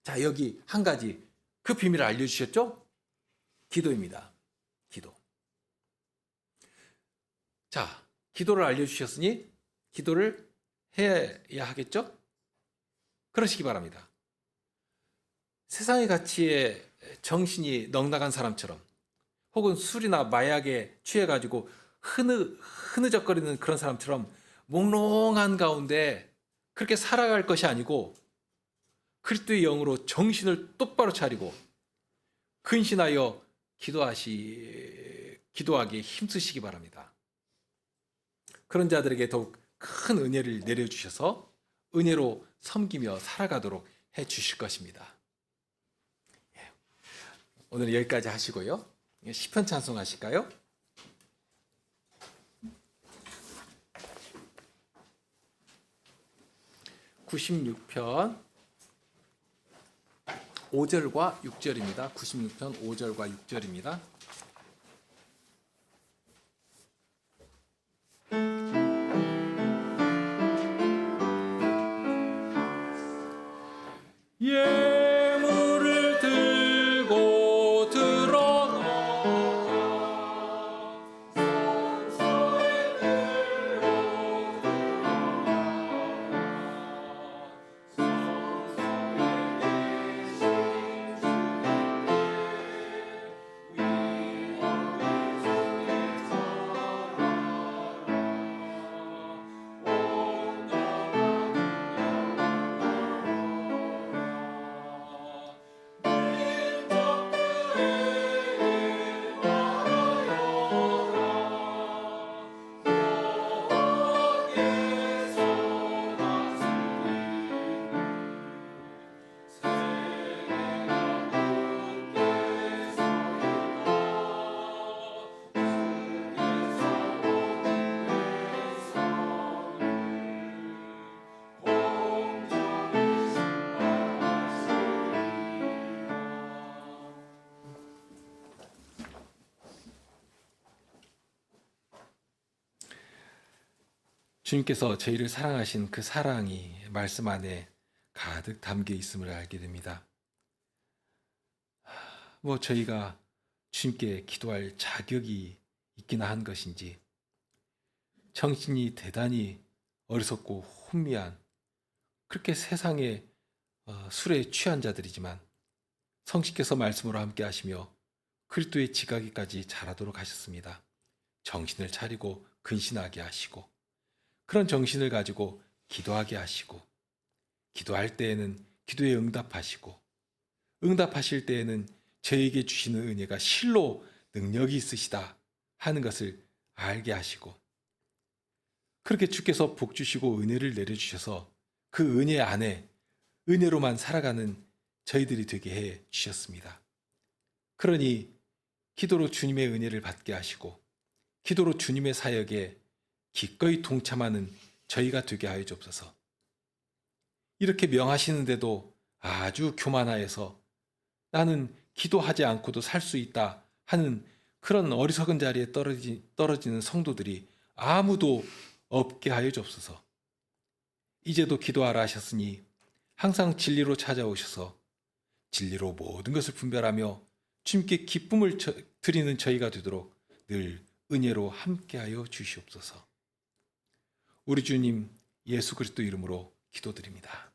S1: 자, 여기 한 가지 그 비밀을 알려주셨죠? 기도입니다. 기도. 자, 기도를 알려주셨으니 기도를 해야 하겠죠? 그러시기 바랍니다. 세상의 가치에 정신이 넉나간 사람처럼 혹은 술이나 마약에 취해가지고 흐느적거리는 그런 사람처럼 몽롱한 가운데 그렇게 살아갈 것이 아니고 그리스도의 영으로 정신을 똑바로 차리고 근신하여 기도하기에 힘쓰시기 바랍니다. 그런 자들에게 더욱 큰 은혜를 내려주셔서 은혜로 섬기며 살아가도록 해주실 것입니다. 오늘 여기까지 하시고요. 시편 찬송하실까요? 96편 5절과 6절입니다. 96편 5절과 6절입니다. 예물을 들고 들어가 성소에 주님께서 저희를 사랑하신 그 사랑이 말씀 안에 가득 담겨 있음을 알게 됩니다. 저희가 주님께 기도할 자격이 있기나 한 것인지 정신이 대단히 어리석고 혼미한 그렇게 세상의 술에 취한 자들이지만 성신께서 말씀으로 함께 하시며 그리스도의 지각에까지 자라도록 하셨습니다. 정신을 차리고 근신하게 하시고 그런 정신을 가지고 기도하게 하시고 기도할 때에는 기도에 응답하시고 응답하실 때에는 저에게 주시는 은혜가 실로 능력이 있으시다 하는 것을 알게 하시고 그렇게 주께서 복 주시고 은혜를 내려주셔서 그 은혜 안에 은혜로만 살아가는 저희들이 되게 해 주셨습니다. 그러니 기도로 주님의 은혜를 받게 하시고 기도로 주님의 사역에 기꺼이 동참하는 저희가 되게 하여 주옵소서. 이렇게 명하시는데도 아주 교만하여서 나는 기도하지 않고도 살 수 있다 하는 그런 어리석은 자리에 떨어지는 성도들이 아무도 없게 하여 주옵소서. 이제도 기도하라 하셨으니 항상 진리로 찾아오셔서 진리로 모든 것을 분별하며 주님께 기쁨을 드리는 저희가 되도록 늘 은혜로 함께하여 주시옵소서. 우리 주님 예수 그리스도 이름으로 기도드립니다.